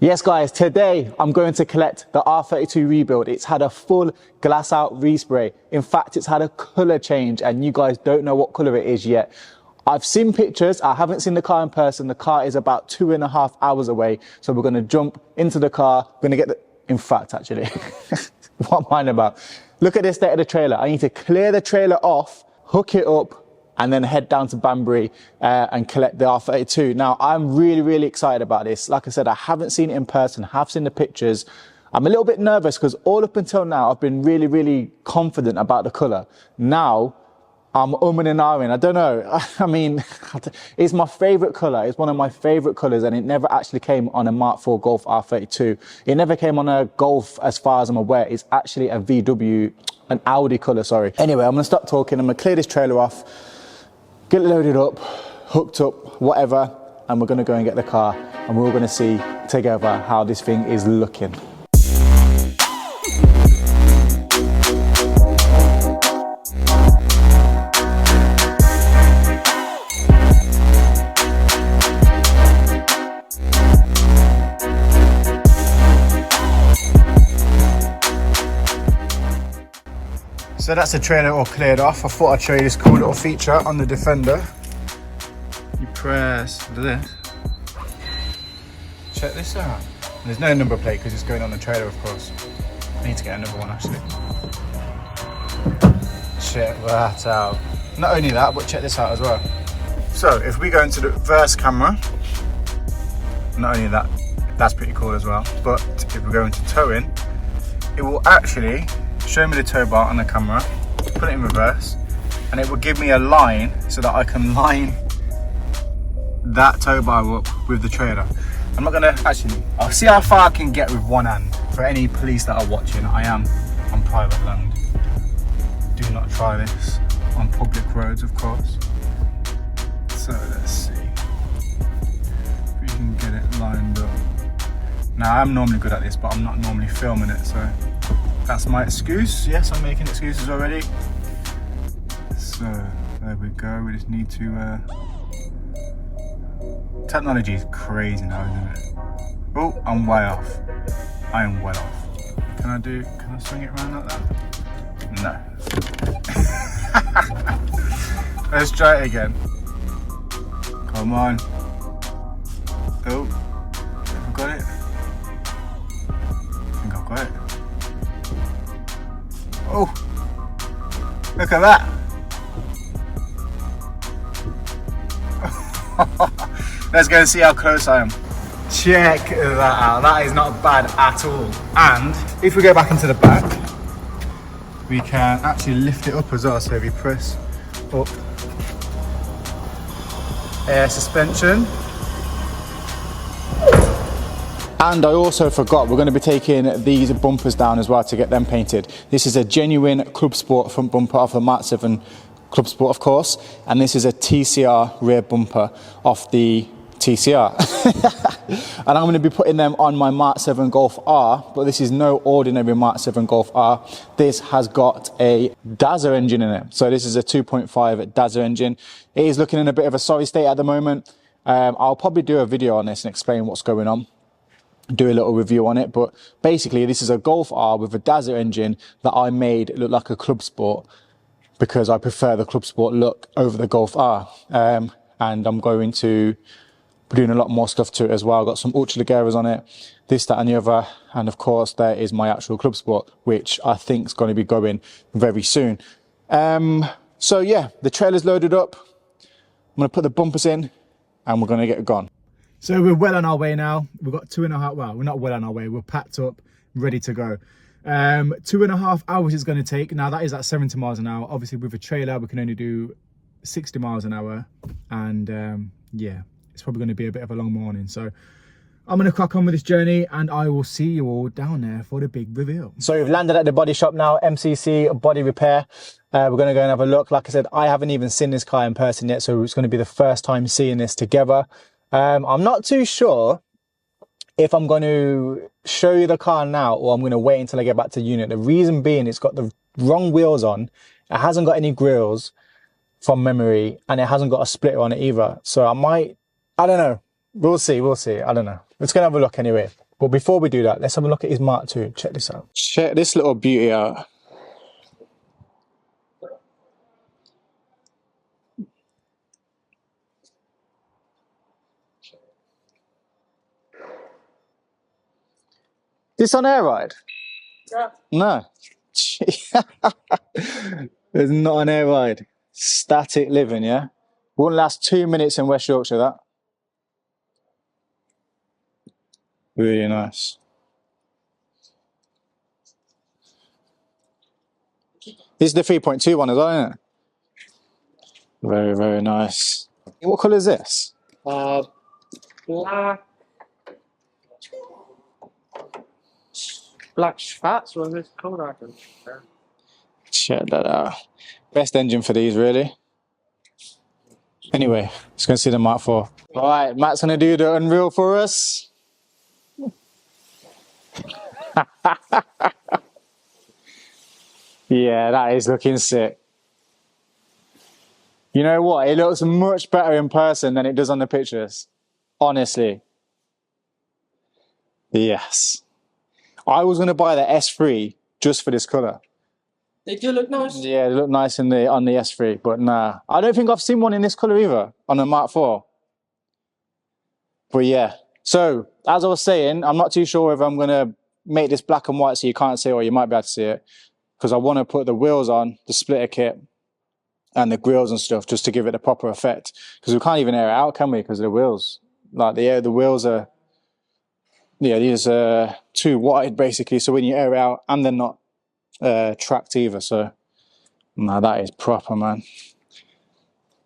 Yes guys, today I'm going to collect the R32 Rebuild. It's had a full glass out respray. In fact, it's had a colour change and you guys don't know what colour it is yet. I've seen pictures, I haven't seen the car in person. The car is about 2.5 hours away. So we're gonna jump into the car, we're gonna get the, in fact actually, what am I on about? Look at the state of the trailer. I need to clear the trailer off, hook it up, and then head down to Banbury and collect the R32. Now, I'm really excited about this. Like I said, I haven't seen it in person, have seen the pictures. I'm a little bit nervous because all up until now, I've been really confident about the colour. Now, I'm umming and ahhing. I don't know. I mean, it's my favourite colour. It's one of my favourite colours, and it never actually came on a Mark IV Golf R32. It never came on a Golf, as far as I'm aware. It's actually a VW, an Audi colour, sorry. Anyway, I'm gonna stop talking. I'm gonna clear this trailer off, get it loaded up, hooked up, whatever, and we're gonna go and get the car, and we're all gonna see together how this thing is looking. So that's the trailer all cleared off. I thought I'd show you this cool little feature on the Defender. You press this. Check this out. There's no number plate because it's going on the trailer, of course. I need to get another one actually. Check that out. Not only that, but check this out as well. So if we go into the reverse camera, not only that, that's pretty cool as well. But if we go into towing, it will actually show me the tow bar on the camera, put it in reverse, and it will give me a line so that I can line that tow bar up with the trailer. I'm not gonna, actually, I'll see how far I can get with one hand. For any police that are watching, I am on private land. Do not try this on public roads, of course. So let's see if we can get it lined up. Now, I'm normally good at this, but I'm not normally filming it, so that's my excuse. Yes, I'm making excuses already. So, there we go. We just need to... Technology is crazy now, isn't it? Oh, I'm way off. I am well off. Can I swing it around like that? No. Let's try it again. Come on. Oh, have I got it? I think I've got it. Oh, look at that. Let's go and see how close I am. Check that out. That is not bad at all. And if we go back into the back, we can actually lift it up as well. So if you press up, air suspension. And I also forgot, we're going to be taking these bumpers down as well to get them painted. This is a genuine Club Sport front bumper off the Mark 7 Club Sport, of course. And this is a TCR rear bumper off the TCR. And I'm going to be putting them on my Mark 7 Golf R, but this is no ordinary Mark 7 Golf R. This has got a Dazzler engine in it. So this is a 2.5 Dazzler engine. It is looking in a bit of a sorry state at the moment. I'll probably do a video on this and explain what's going on. Do a little review on it, but basically this is a Golf R with a Dazzler engine that I made look like a Club Sport because I prefer the Club Sport look over the Golf R. And I'm going to be doing a lot more stuff to it as well. I've got some ultra legeras on it, this, that and the other, and of course there is my actual Club Sport, which I think is going to be going very soon. So yeah, the trailer's loaded up. I'm going to put the bumpers in and we're going to get it gone. So we're well on our way now. We've got 2.5, well, we're not well on our way. We're packed up, ready to go. 2.5 hours is going to take. Now that is at 70 miles an hour. Obviously with a trailer, we can only do 60 miles an hour. And yeah, it's probably going to be a bit of a long morning. So I'm going to crack on with this journey and I will see you all down there for the big reveal. So we've landed at the body shop now, MCC Body Repair. We're going to go and have a look. Like I said, I haven't even seen this car in person yet. So it's going to be the first time seeing this together. I'm not too sure if I'm going to show you the car now or I'm going to wait until I get back to the unit. The reason being it's got the wrong wheels on. It hasn't got any grills from memory and it hasn't got a splitter on it either. So I don't know. We'll see. I don't know. Let's go and have a look anyway. But before we do that, let's have a look at his Mark II. Check this out. Check this little beauty out. This on air ride? Yeah. No. There's not an air ride. Static living, yeah? Wouldn't last 2 minutes in West Yorkshire, that. Really nice. This is the 3.2 one as well, isn't it? Very, very nice. What colour is this? Black. Black Schwarz, what is it called? I don't know. Check that out. Best engine for these, really. Anyway, let's go see the Mark IV. All right, Matt's going to do the Unreal for us. Yeah, that is looking sick. You know what? It looks much better in person than it does on the pictures. Honestly. Yes. I was going to buy the S3 just for this colour. They do look nice. Yeah, they look nice on the S3, but nah. I don't think I've seen one in this colour either, on a Mark IV. But yeah. So, as I was saying, I'm not too sure if I'm going to make this black and white so you can't see it, or you might be able to see it. Because I want to put the wheels on, the splitter kit, and the grills and stuff, just to give it a proper effect. Because we can't even air it out, can we? Because of the wheels. Like, the wheels are... Yeah, these are too wide, basically. So when you air it out, and they're not tracked either. So, no, that is proper, man.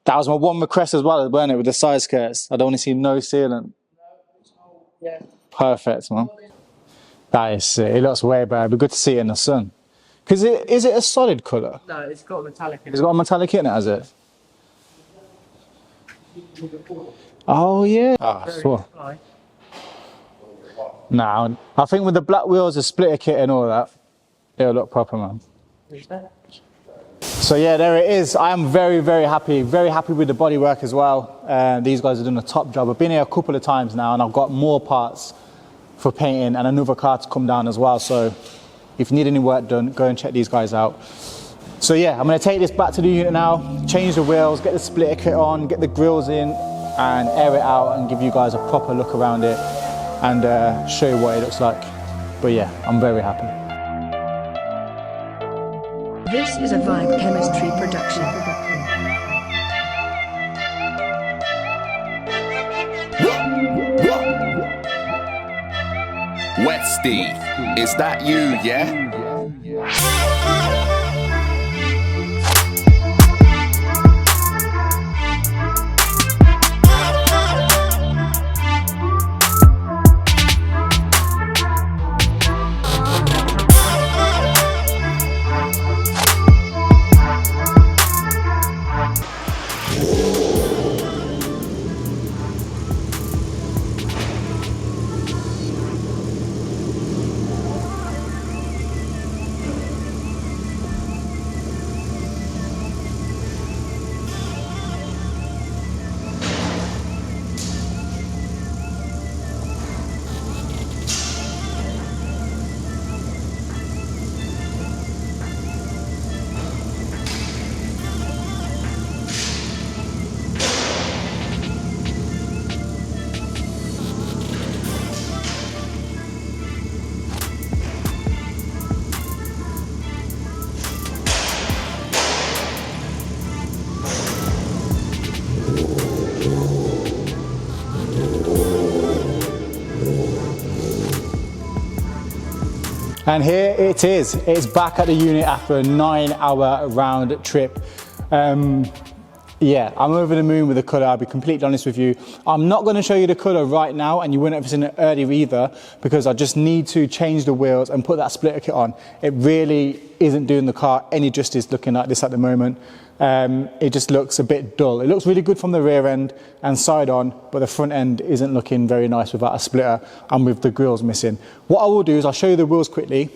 That was my one request as well, weren't it, with the side skirts. I don't want to see no sealant. Yeah. Perfect, man. That is sick. It looks way better. It'd be good to see it in the sun. Because is it a solid colour? No, it's got metallic in it. It's got a metallic in it, has it? Oh, yeah. Oh, nah, I think with the black wheels, the splitter kit and all that, it'll look proper, man. So yeah, there it is. I am very, very happy with the bodywork as well. These guys are doing a top job. I've been here a couple of times now, and I've got more parts for painting and another car to come down as well. So if you need any work done, go and check these guys out. So yeah, I'm going to take this back to the unit now, change the wheels, get the splitter kit on, get the grills in, and air it out and give you guys a proper look around it and show you what it looks like. But yeah, I'm very happy. This is a Vibe Chemistry production. Westy, is that you, yeah? And here it is. It's back at the unit after a 9-hour round trip. Yeah, I'm over the moon with the colour, I'll be completely honest with you. I'm not going to show you the colour right now, and you wouldn't have seen it earlier either, because I just need to change the wheels and put that splitter kit on. It really isn't doing the car any justice looking like this at the moment. It just looks a bit dull. It looks really good from the rear end and side on, but the front end isn't looking very nice without a splitter and with the grills missing. What I will do is I'll show you the wheels quickly.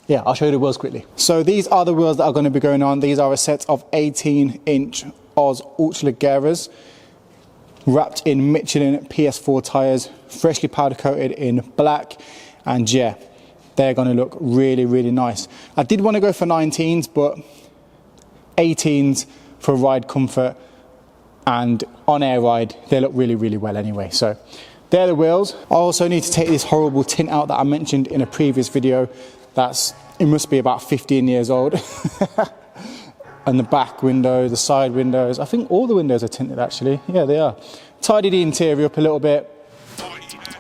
Yeah, I'll show you the wheels quickly. So these are the wheels that are going to be going on. These are a set of 18-inch Oz Ultra Geras. wrapped in Michelin PS4 tyres, freshly powder coated in black, and yeah, they're going to look really, really nice. I did want to go for 19s, but 18s for ride comfort and on air ride, they look really, really well anyway. So they're the wheels. I also need to take this horrible tint out that I mentioned in a previous video. It must be about 15 years old. And the back window, the side windows, I think all the windows are tinted actually. Yeah, they are. Tidy the interior up a little bit.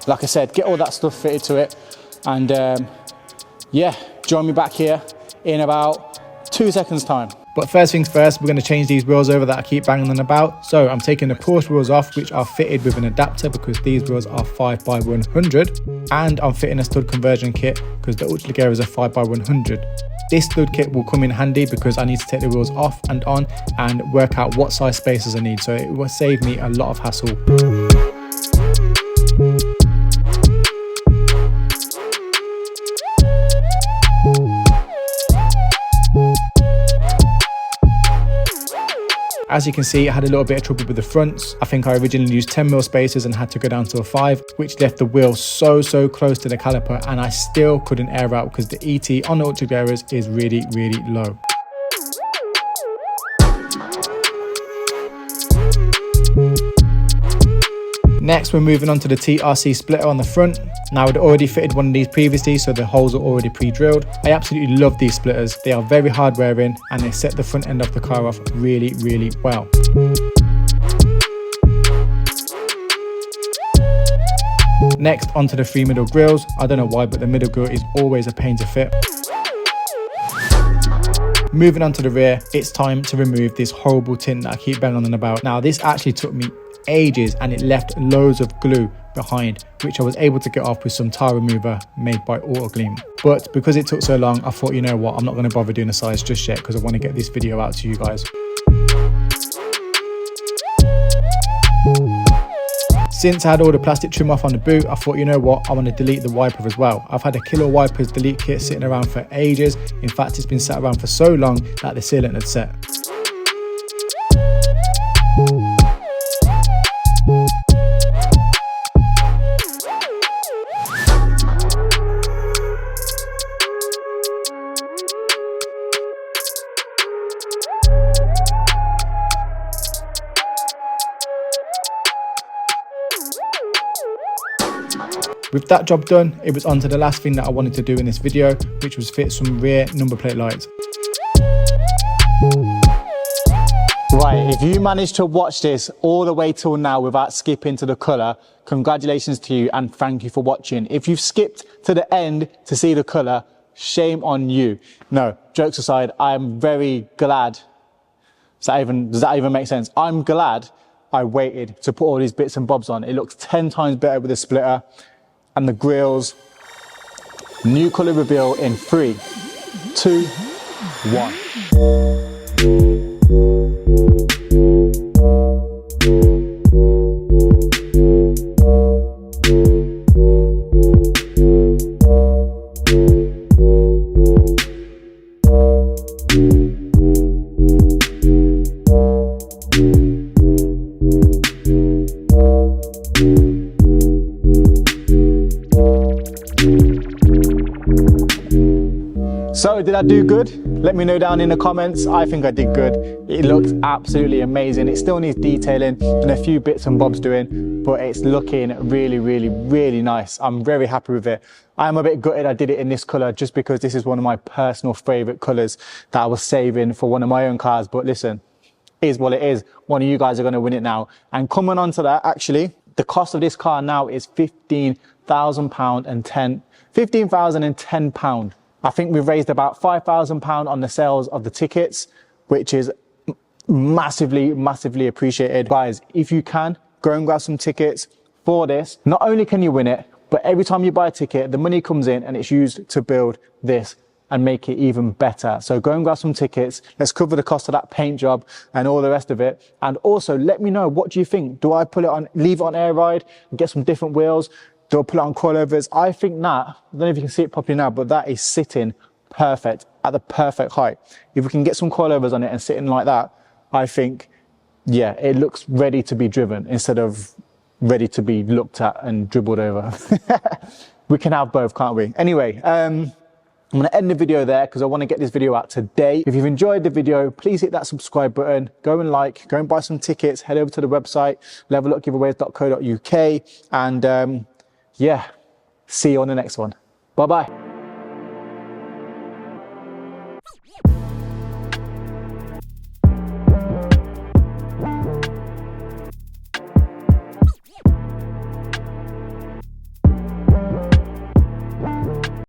Like I said, get all that stuff fitted to it. And yeah, join me back here in about 2 seconds time. But first things first, we're going to change these wheels over that I keep banging on about. So I'm taking the Porsche wheels off, which are fitted with an adapter because these wheels are 5x100. And I'm fitting a stud conversion kit because the Ultra Leggera is a 5x100. This stud kit will come in handy because I need to take the wheels off and on and work out what size spacers I need. So it will save me a lot of hassle. As you can see, I had a little bit of trouble with the fronts. I think I originally used 10mm spacers and had to go down to a 5, which left the wheel so close to the caliper, and I still couldn't air out because the ET on the Ultra Leggeras is really, really low. Next, we're moving on to the TRC splitter on the front. Now, I'd already fitted one of these previously, so the holes are already pre-drilled. I absolutely love these splitters. They are very hard wearing and they set the front end of the car off really, really well. Next, onto the 3 middle grills. I don't know why, but the middle grill is always a pain to fit. Moving on to the rear, it's time to remove this horrible tint that I keep banging on about. Now, this actually took me ages and it left loads of glue behind, which I was able to get off with some tile remover made by Autogleam. But because it took so long, I thought, you know what, I'm not going to bother doing a size just yet because I want to get this video out to you guys. Since I had all the plastic trim off on the boot, I thought, you know what, I want to delete the wiper as well. I've had a Killer Wipers delete kit sitting around for ages. In fact, it's been sat around for so long that the sealant had set. With that job done, it was on to the last thing that I wanted to do in this video, which was fit some rear number plate lights. Right, if you managed to watch this all the way till now without skipping to the colour, congratulations to you and thank you for watching. If you've skipped to the end to see the colour, shame on you. No, jokes aside, I'm very glad. Does that even make sense? I'm glad I waited to put all these bits and bobs on. It looks 10 times better with the splitter. And the grills, new colour reveal in 3, 2, 1. So did I do good? Let me know down in the comments. I think I did good. It looks absolutely amazing. It still needs detailing and a few bits and bobs doing, but it's looking really, really, really nice. I'm very happy with it. I am a bit gutted I did it in this colour just because this is one of my personal favourite colours that I was saving for one of my own cars. But listen, it is what it is. One of you guys are going to win it now. And coming on to that, actually, the cost of this car now is £15,000 and £15,010. I think we've raised about £5,000 on the sales of the tickets, which is massively, massively appreciated. Guys, if you can, go and grab some tickets for this. Not only can you win it, but every time you buy a ticket, the money comes in and it's used to build this and make it even better. So go and grab some tickets. Let's cover the cost of that paint job and all the rest of it. And also let me know, what do you think? Do I put it on, leave it on air ride and get some different wheels? Do I put it on coilovers? I think that, I don't know if you can see it properly now, but that is sitting perfect at the perfect height. If we can get some coilovers on it and sitting like that, I think yeah, it looks ready to be driven instead of ready to be looked at and dribbled over. We can have both, can't we? Anyway, I'm going to end the video there because I want to get this video out today. If you've enjoyed the video, please hit that subscribe button, go and like, go and buy some tickets, head over to the website, levelupgiveaways.co.uk, and yeah, see you on the next one. Bye-bye.